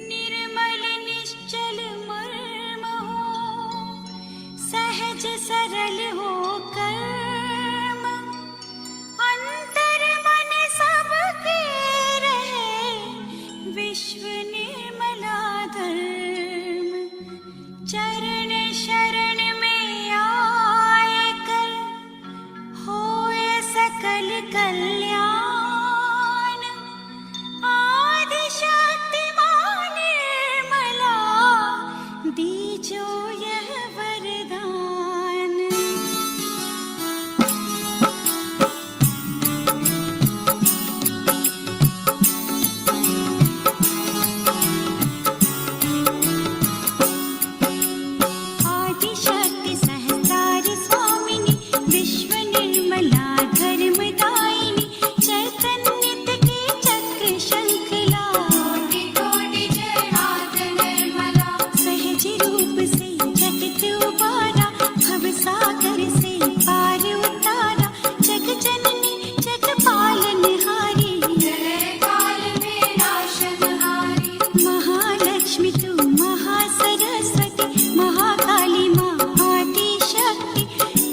निर्मल निश्चल मर्म हो, सहज सरल हो कर्म, अंतर मन सबके रहे, विश्व निर्मला धर्म। चरण शरण में आए कर, होए सकल कल्याण। आदि शक्ति मां निर्मला, दीजो यह वरदान। आदिशक्ति सहस्रार स्वामिनी, विश्व निर्मला धर्मदायिनी, चैतन्य के चक्र शंखला, कोटि कोटि जय माता निर्मला। सहज रूप से जगत उबारा, भव सागर से पार उतारा, जग जननी जग पालनहारी, जय काल में नाशनहारी। महालक्ष्मी तू महासरस्वती, महाकाली माँ आदिशक्ति,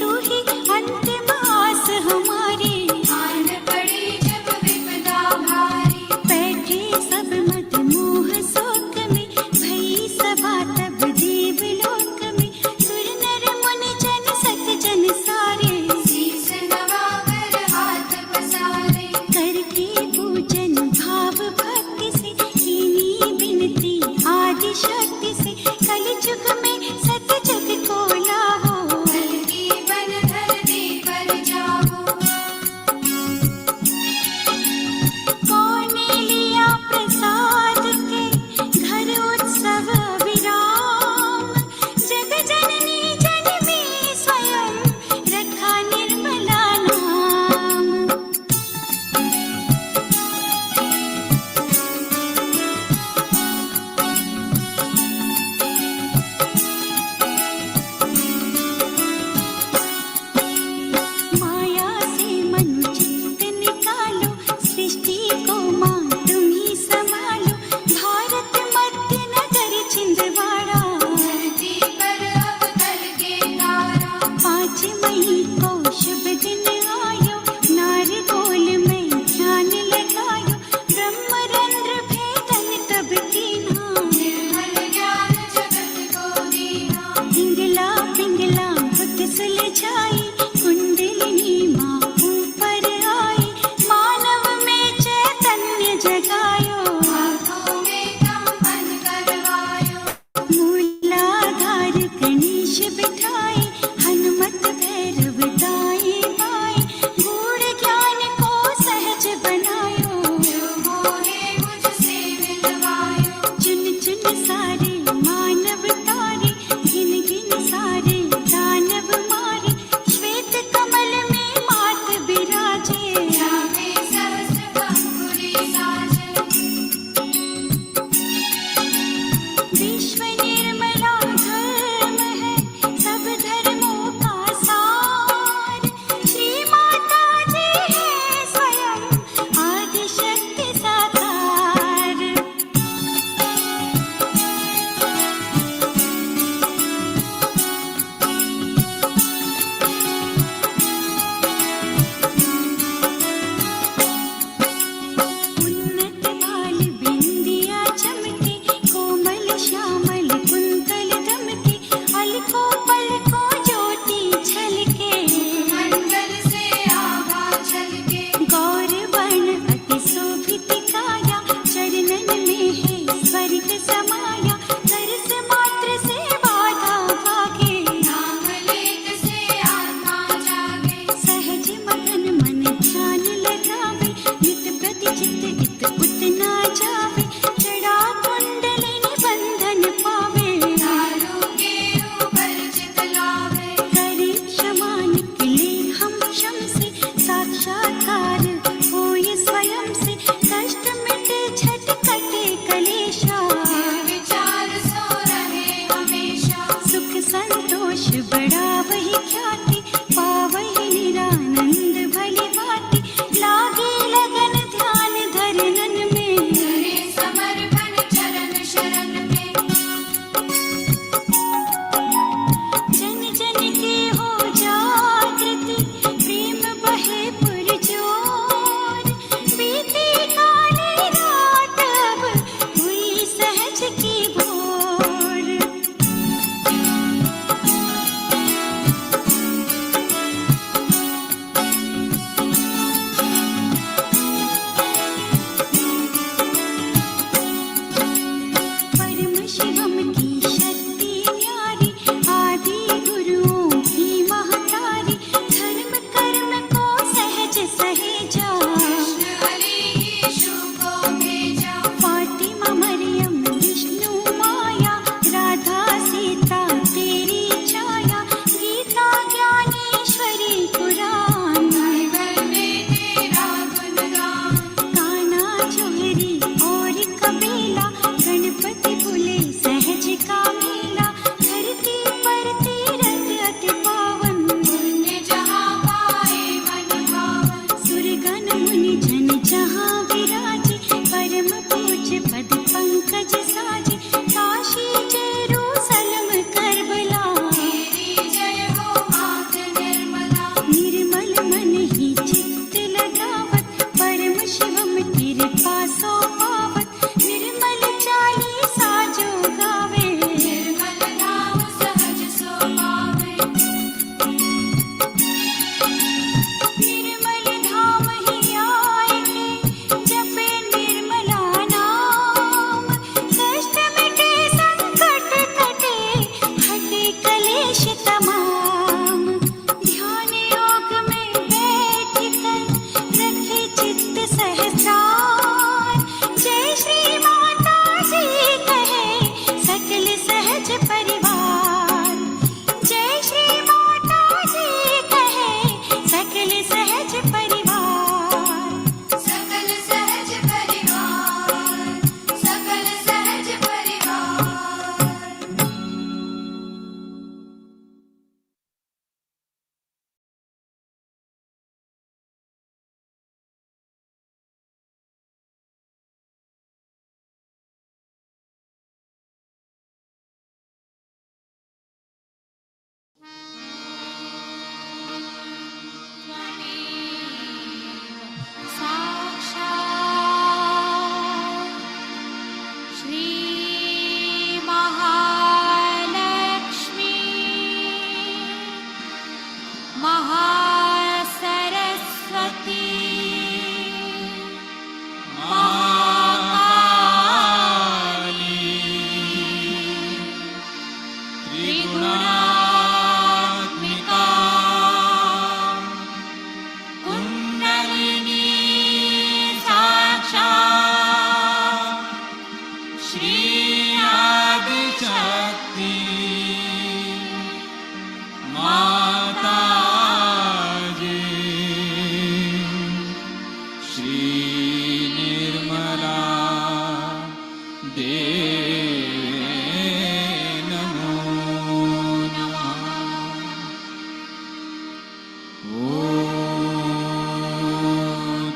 तू ही अंतिम आस हमारी। आन पड़ी जब विपदा भारी, बैठे सब मत मोह शोक में, भई सभा तब देवलोक में। सुर नर मुनि जन सत जन सारे, शीस नवाकर हाथ पसारे। करके पूजन भाव भक्ति से, कीनी बिनती आदिशक्ति से। कलयुग में सत जग को लाहो, कल की बन धरती पर जाओ। कौने लिया प्रसाद के, घर उत्सव विराम। जग जननी जननी स्वयं, रखा निर्मला नाम। माया से मनु चित्त निकालो, सृष्टि को मां तुम ही संभालो। भारत मध्य नगर छिंदवाड़ा, धरती पर अब कल के तारा। 5 मई को शुभ दिन आयो, नारगोल में ध्यान लगायो। ब्रह्मरंध्र भेदन तब कीन्हा, निर्मल ज्ञान जगत को दीन्हा। पिंगला पिंगला बुद्ध सुलझाई, कुंडलिनी माँ ऊपर आई। मानव में चैतन्य जगायो, हाथों में कंपन करवायो। मूलाधार गणेश बिठाए, हनुमत भैरव दाएं बाएं। गूढ़ ज्ञान को सहज बनायो, जो मोहे मुझसे मिलवायो। चुन चुन सारे मानव तारे, गिन गिन सारे दानव मारे।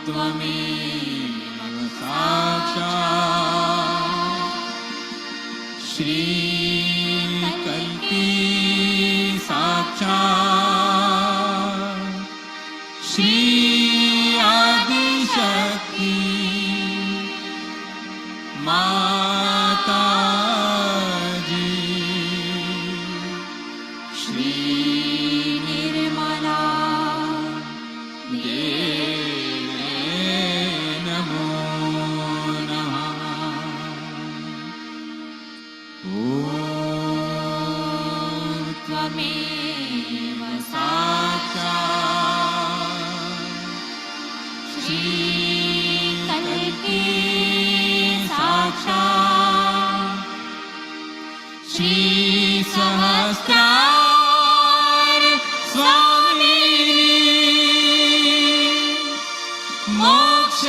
त्वमेव साक्षात् श्रीकल्की साक्षात् श्री आदिशक्ति माताजी श्री निर्मला देवे नमो नमः। ॐ त्वमेव साक्षात् श्रीकल्की साक्षात् श्री सहस्रार स्वामिनी मोक्षप्रदायिनी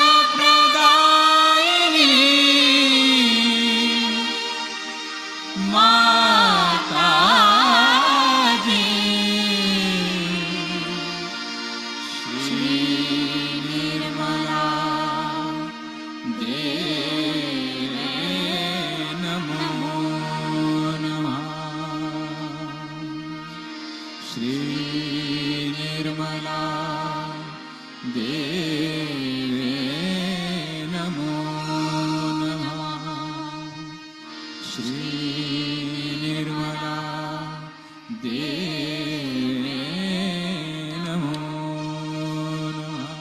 माताजी श्री निर्मला देवे नमो नमः। श्री निर्मला देवे नमो नमः। श्री निर्मला देवे नमो नमः।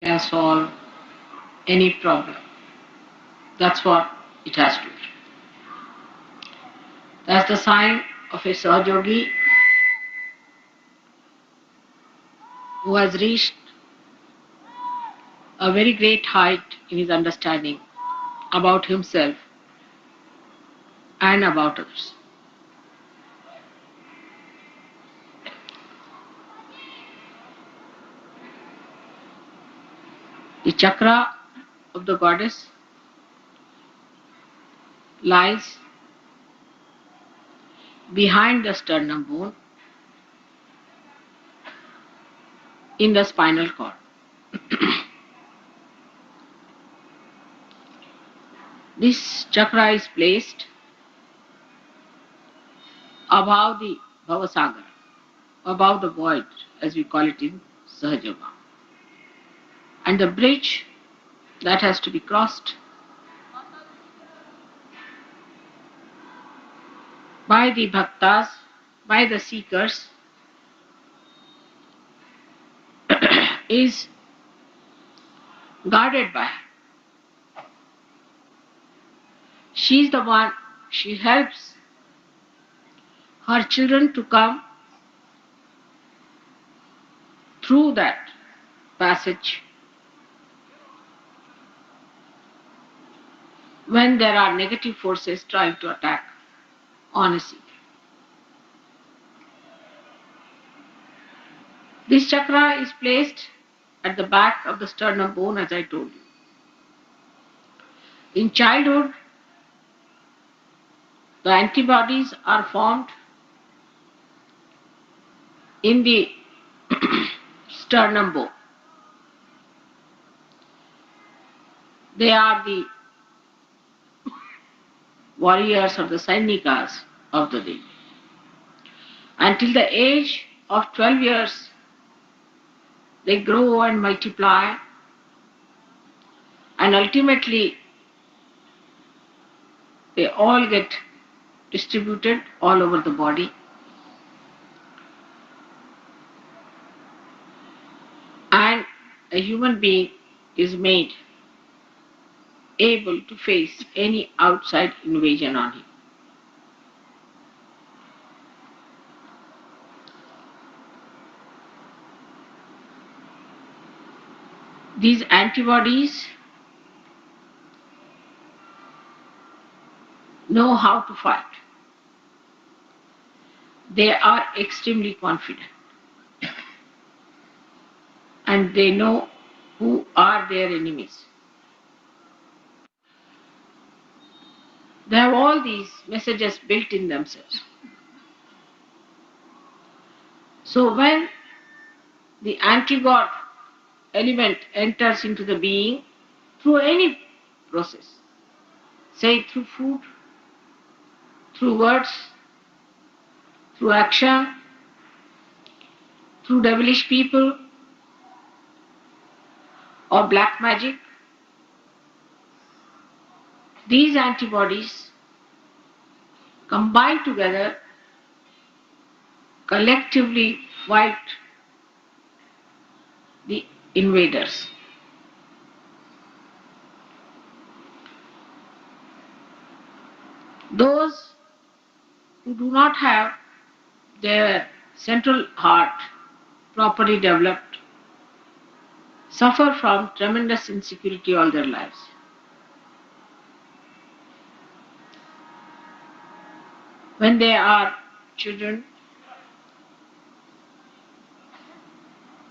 Can solve any problem. That's what it has to be. That's the sign of a Sahaja who has reached a very great height in his understanding about himself and about others. The chakra of the goddess lies behind the sternum bone in the spinal cord. This chakra is placed above the Bhavasagar, above the void, as we call it in Sahaja. And the bridge that has to be crossed by the bhaktas, by the seekers, is guarded by her. She is the one, she helps her children to come through that passage when there are negative forces trying to attack on a seeker. This chakra is placed at the back of the sternum bone, as I told you. In childhood, the antibodies are formed in the sternum bone. They are the warriors or the Sainikas of the day. Until the age of 12 years, they grow and multiply, and ultimately they all get distributed all over the body. And a human being is made able to face any outside invasion on him. These antibodies know how to fight. They are extremely confident and they know who are their enemies. They have all these messages built in themselves. So when the anti-God element enters into the being through any process, say through food, through words, through action, through devilish people or black magic, these antibodies combine together collectively fight the invaders. Those who do not have their central heart properly developed suffer from tremendous insecurity all their lives. When they are children,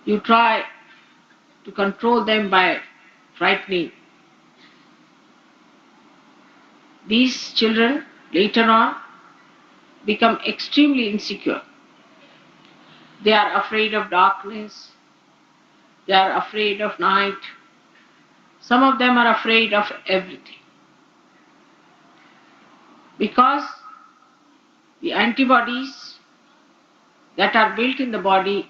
you try to control them by frightening. These children later on become extremely insecure. They are afraid of darkness, they are afraid of night, some of them are afraid of everything. Because the antibodies that are built in the body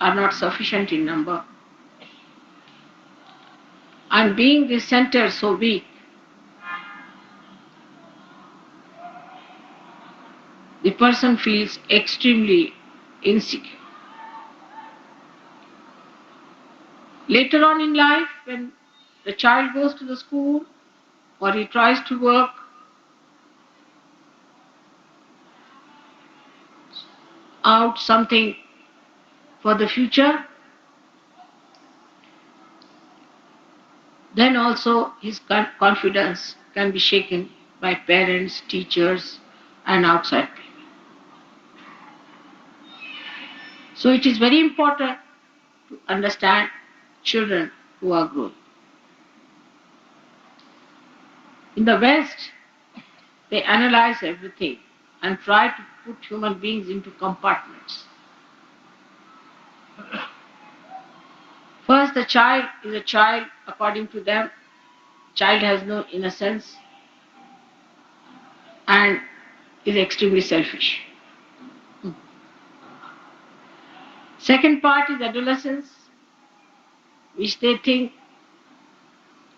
are not sufficient in number. And being this center so weak, the person feels extremely insecure. Later on in life, when the child goes to the school or he tries to work, out something for the future, then also his confidence can be shaken by parents, teachers, and outside people. So it is very important to understand children who are growing. In the West, they analyze everything and try to put human beings into compartments. First, the child is a child according to them. Child has no innocence and is extremely selfish. Second part is adolescence, which they think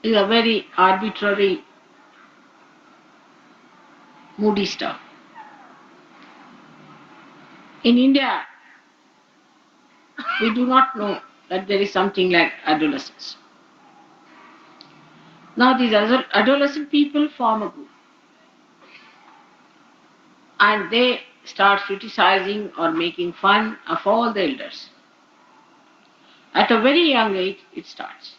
is a very arbitrary, moody stuff. In India, we do not know that there is something like adolescence. Now these adolescent people form a group and they start criticizing or making fun of all the elders. At a very young age, it starts.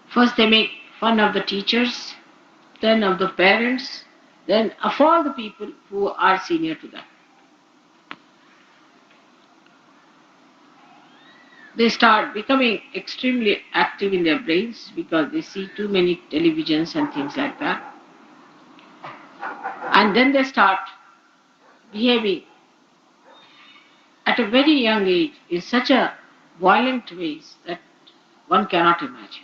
First they make fun of the teachers, then of the parents, then of all the people who are senior to them. They start becoming extremely active in their brains because they see too many televisions and things like that. And then they start behaving at a very young age in such a violent ways that one cannot imagine.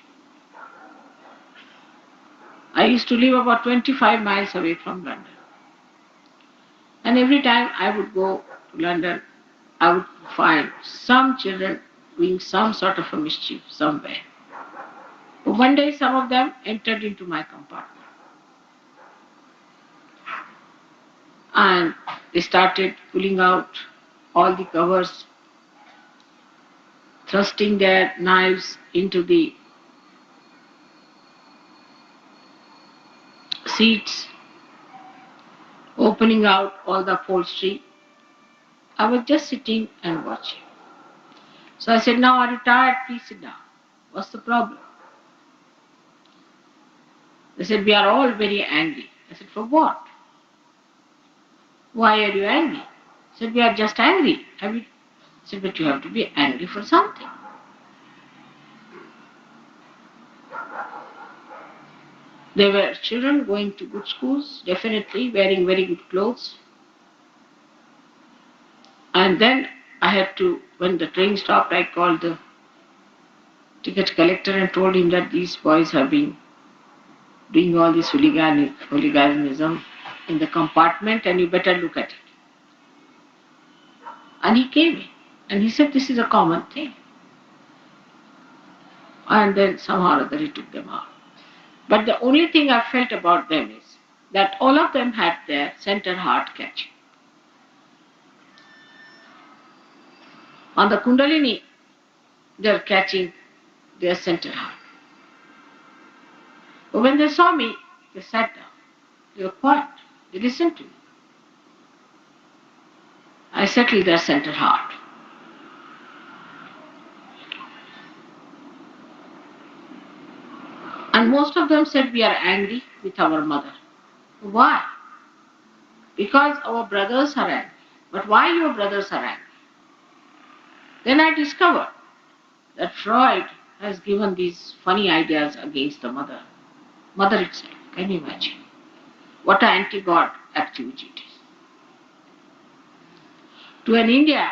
I used to live about 25 miles away from London. And every time I would go to London, I would find some children doing some sort of a mischief somewhere. But one day some of them entered into my compartment. And they started pulling out all the covers thrusting their knives into the seats, opening out all the upholstery. I was just sitting and watching. So I said, "Now are you tired? Please sit down. What's the problem?" They said, "We are all very angry." I said, "For what? Why are you angry?" I said, "We are just angry." I said, "But you have to be angry for something." They were children going to good schools, definitely wearing very good clothes. And then I had to, when the train stopped, I called the ticket collector and told him that these boys have been doing all this hooliganism in the compartment and you better look at it. And he came in and he said, "This is a common thing." And then somehow or other he took them out. But the only thing I felt about them is that all of them had their center heart catching. On the Kundalini, they are catching their center heart. But when they saw me, they sat down. They were quiet. They listened to me. I settled their center heart. And most of them said, "We are angry with our mother." Why? Because our brothers are angry. But why your brothers are angry? Then I discovered that Freud has given these funny ideas against the mother. Mother itself. Can you imagine? What an anti-God activity it is. To an India,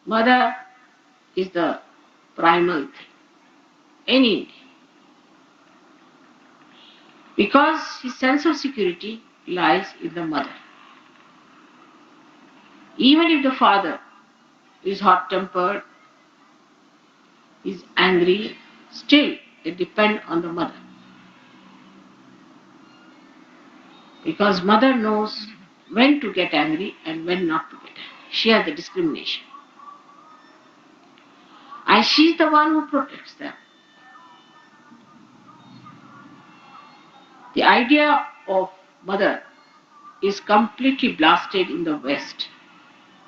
mother is the primal thing. Any Indian. Because his sense of security lies in the mother. Even if the father is hot-tempered, is angry, still it depends on the mother. Because mother knows when to get angry and when not to get angry. She has the discrimination. And she's the one who protects them. The idea of mother is completely blasted in the West.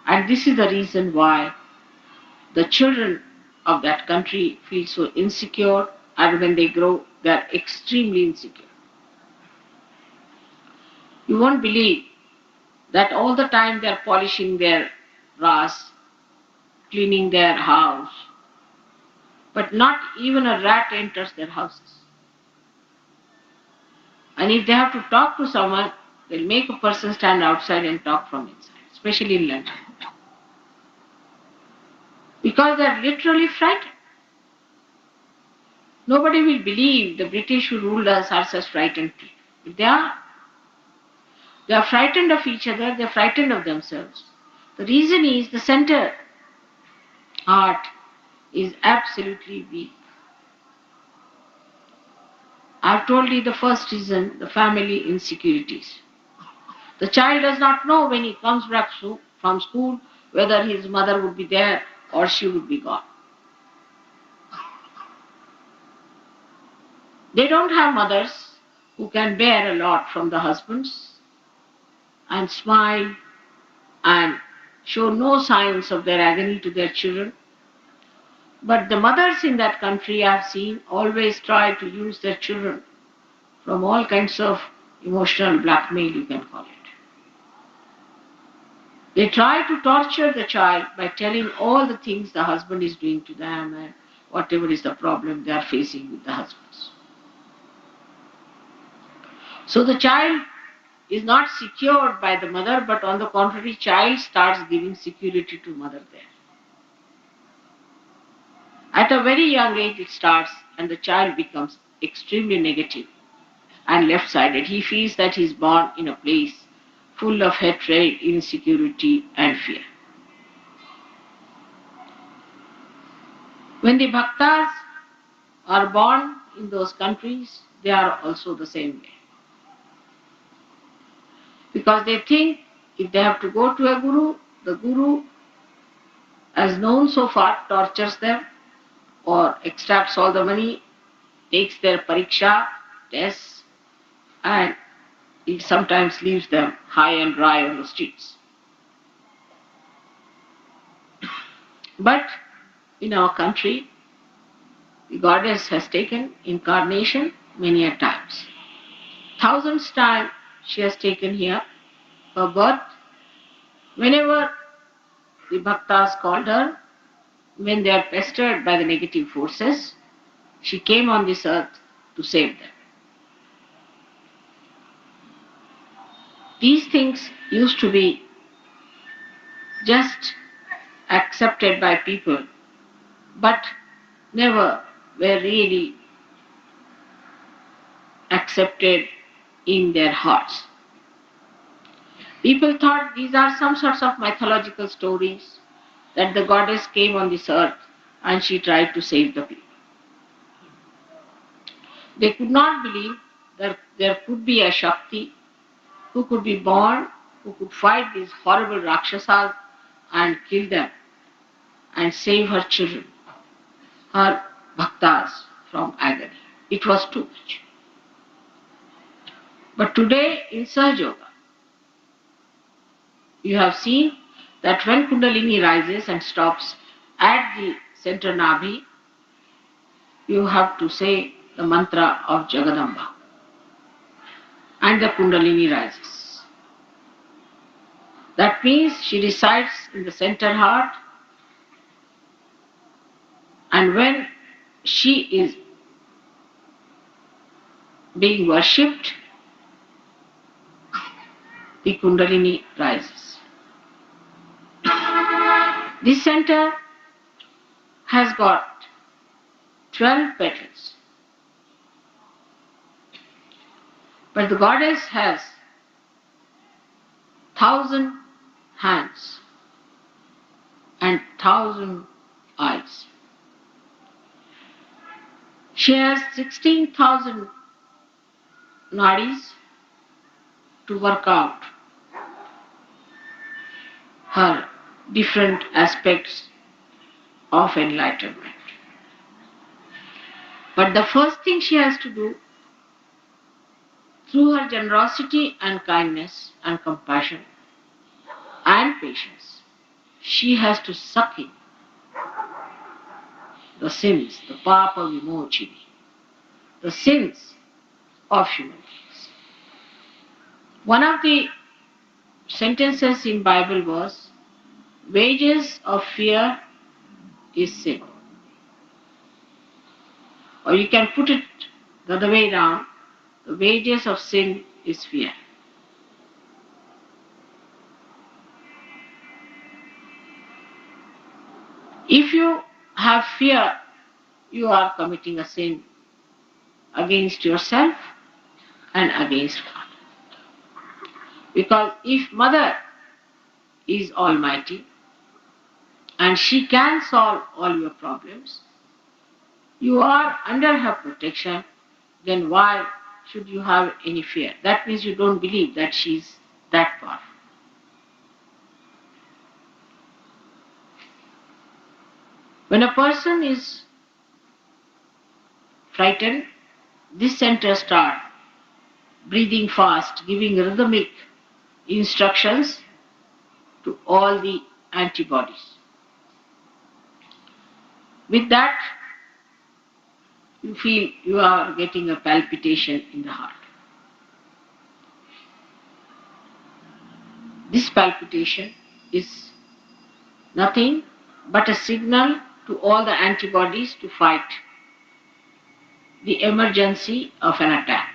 And this is the reason why the children of that country feel so insecure, and when they grow, they are extremely insecure. You won't believe that all the time they are polishing their brass, cleaning their house, but not even a rat enters their houses. And if they have to talk to someone, they'll make a person stand outside and talk from inside, especially in London. Because they're literally frightened. Nobody will believe the British who ruled us are such frightened people. But they are. They are frightened of each other, they are frightened of themselves. The reason is the center heart is absolutely weak. I've told you the first reason, the family insecurities. The child does not know when he comes back from school whether his mother would be there or she would be gone. They don't have mothers who can bear a lot from the husbands and smile and show no signs of their agony to their children. But the mothers in that country I've seen always try to use their children from all kinds of emotional blackmail, you can call it. They try to torture the child by telling all the things the husband is doing to them and whatever is the problem they are facing with the husbands. So the child is not secured by the mother, but on the contrary, child starts giving security to mother there. At a very young age it starts and the child becomes extremely negative and left-sided. He feels that he is born in a place full of hatred, insecurity and fear. When the bhaktas are born in those countries, they are also the same way. Because they think if they have to go to a guru, the guru as known so far, tortures them or extracts all the money, takes their pariksha, tests, and it sometimes leaves them high and dry on the streets. But in our country, the goddess has taken incarnation many a times. Thousands times she has taken here her birth. Whenever the bhaktas called her, when they are pestered by the negative forces, she came on this earth to save them. These things used to be just accepted by people, but never were really accepted in their hearts. People thought these are some sorts of mythological stories that the goddess came on this earth and she tried to save the people. They could not believe that there could be a Shakti who could be born, who could fight these horrible Rakshasas and kill them and save her children, her bhaktas from agony. It was too much. But today in Sahaja Yoga, you have seen that when Kundalini rises and stops at the center Nabhi, you have to say the mantra of Jagadamba and the Kundalini rises. That means she resides in the center heart, and when she is being worshipped, the Kundalini rises. This center has got 12 petals, but the goddess has 1,000 hands and 1,000 eyes. She has 16,000 nadis to work out her different aspects of enlightenment. But the first thing she has to do, through her generosity and kindness and compassion and patience, she has to suck in the sins, the papa vimochini, the sins of human beings. One of the sentences in Bible was, wages of fear is sin. Or you can put it the other way around, the wages of sin is fear. If you have fear, you are committing a sin against yourself and against God. Because if Mother is Almighty and she can solve all your problems, you are under her protection, then why should you have any fear? That means you don't believe that she is that powerful. When a person is frightened, this center starts breathing fast, giving rhythmic instructions to all the antibodies. With that, you feel you are getting a palpitation in the heart. This palpitation is nothing but a signal to all the antibodies to fight the emergency of an attack.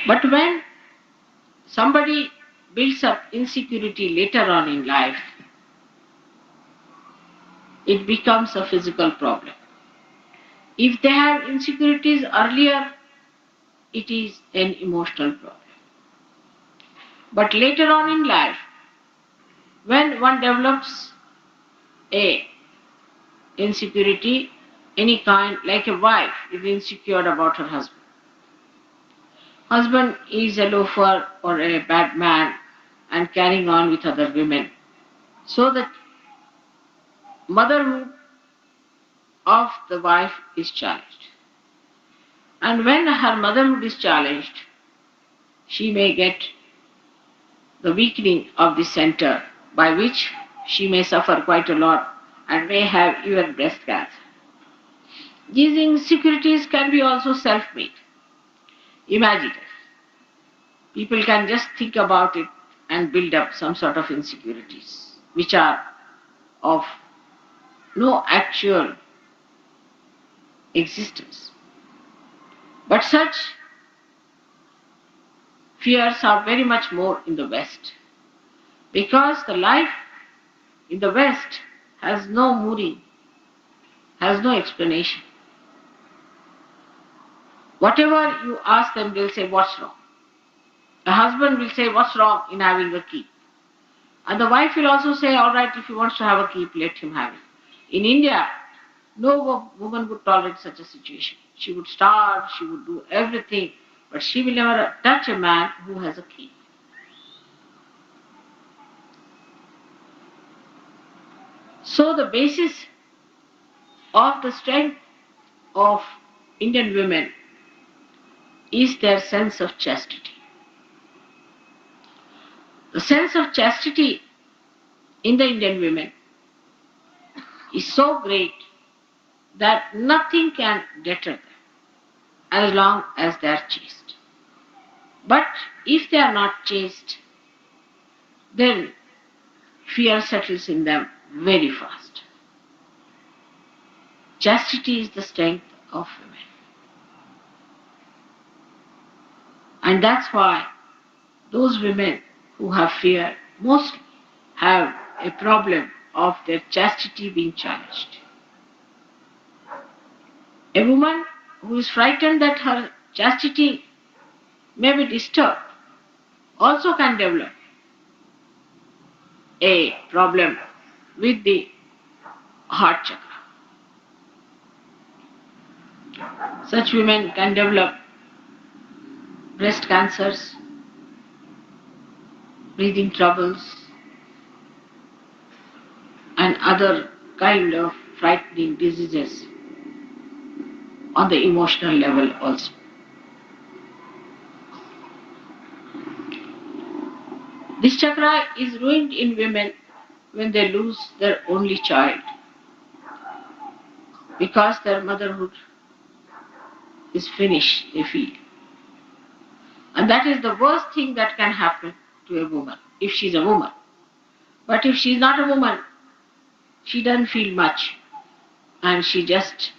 But when somebody builds up insecurity later on in life, it becomes a physical problem. If they have insecurities earlier, it is an emotional problem. But later on in life, when one develops a insecurity, any kind, like a wife is insecure about her husband. husband is a loafer or a bad man and carrying on with other women. So the motherhood of the wife is challenged. And when her motherhood is challenged, she may get the weakening of the center, by which she may suffer quite a lot and may have even breast cancer. These insecurities can be also self-made. Imagine it. People can just think about it and build up some sort of insecurities, which are of no actual existence. But such fears are very much more in the West, because the life in the West has no mooring, has no explanation. Whatever you ask them, they'll say, "What's wrong?" The husband will say, "What's wrong in having a keep?" And the wife will also say, "All right, if he wants to have a keep, let him have it." In India, no woman would tolerate such a situation. She would starve, she would do everything, but she will never touch a man who has a keep. So the basis of the strength of Indian women is their sense of chastity. The sense of chastity in the Indian women is so great that nothing can deter them as long as they are chaste. But if they are not chaste, then fear settles in them very fast. Chastity is the strength of women. And that's why those women who have fear mostly have a problem of their chastity being challenged. A woman who is frightened that her chastity may be disturbed also can develop a problem with the heart chakra. Such women can develop breast cancers, breathing troubles, and other kind of frightening diseases on the emotional level also. This chakra is ruined in women when they lose their only child, because their motherhood is finished, they feel. And that is the worst thing that can happen to a woman, if she's a woman. But if she's not a woman, she doesn't feel much, and she just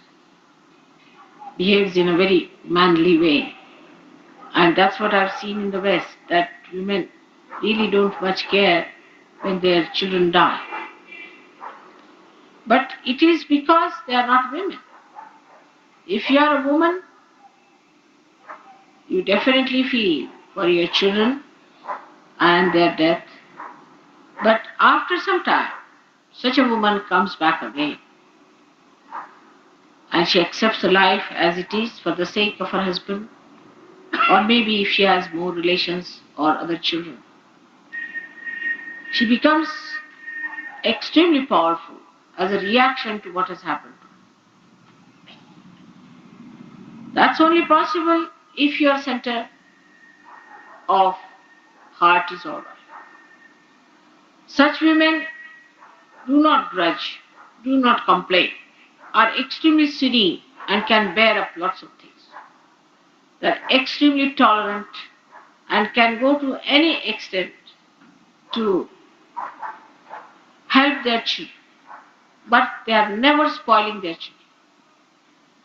behaves in a very manly way. And that's what I've seen in the West, that women really don't much care when their children die. But it is because they are not women. If you are a woman, you definitely feel for your children and their death. But after some time, such a woman comes back again, and she accepts the life as it is for the sake of her husband, or maybe if she has more relations or other children. She becomes extremely powerful as a reaction to what has happened. That's only possible if your center of heart is all right. Such women do not grudge, do not complain, are extremely serene and can bear up lots of things. They're extremely tolerant and can go to any extent to help their children. But they are never spoiling their children.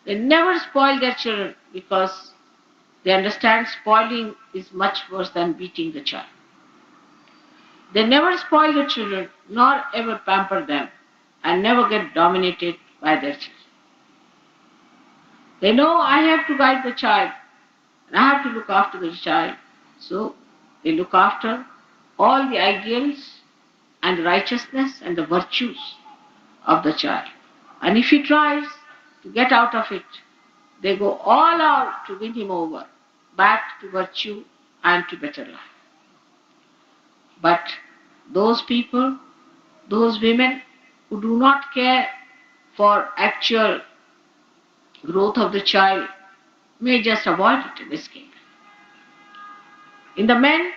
They never spoil their children because they understand spoiling is much worse than beating the child. They never spoil the children nor ever pamper them and never get dominated by their children. They know I have to guide the child and I have to look after the child. So they look after all the ideals and righteousness and the virtues of the child. And if he tries to get out of it, they go all out to win him over back to virtue and to better life. But those people, those women who do not care for actual growth of the child may just avoid it and escape. In the men,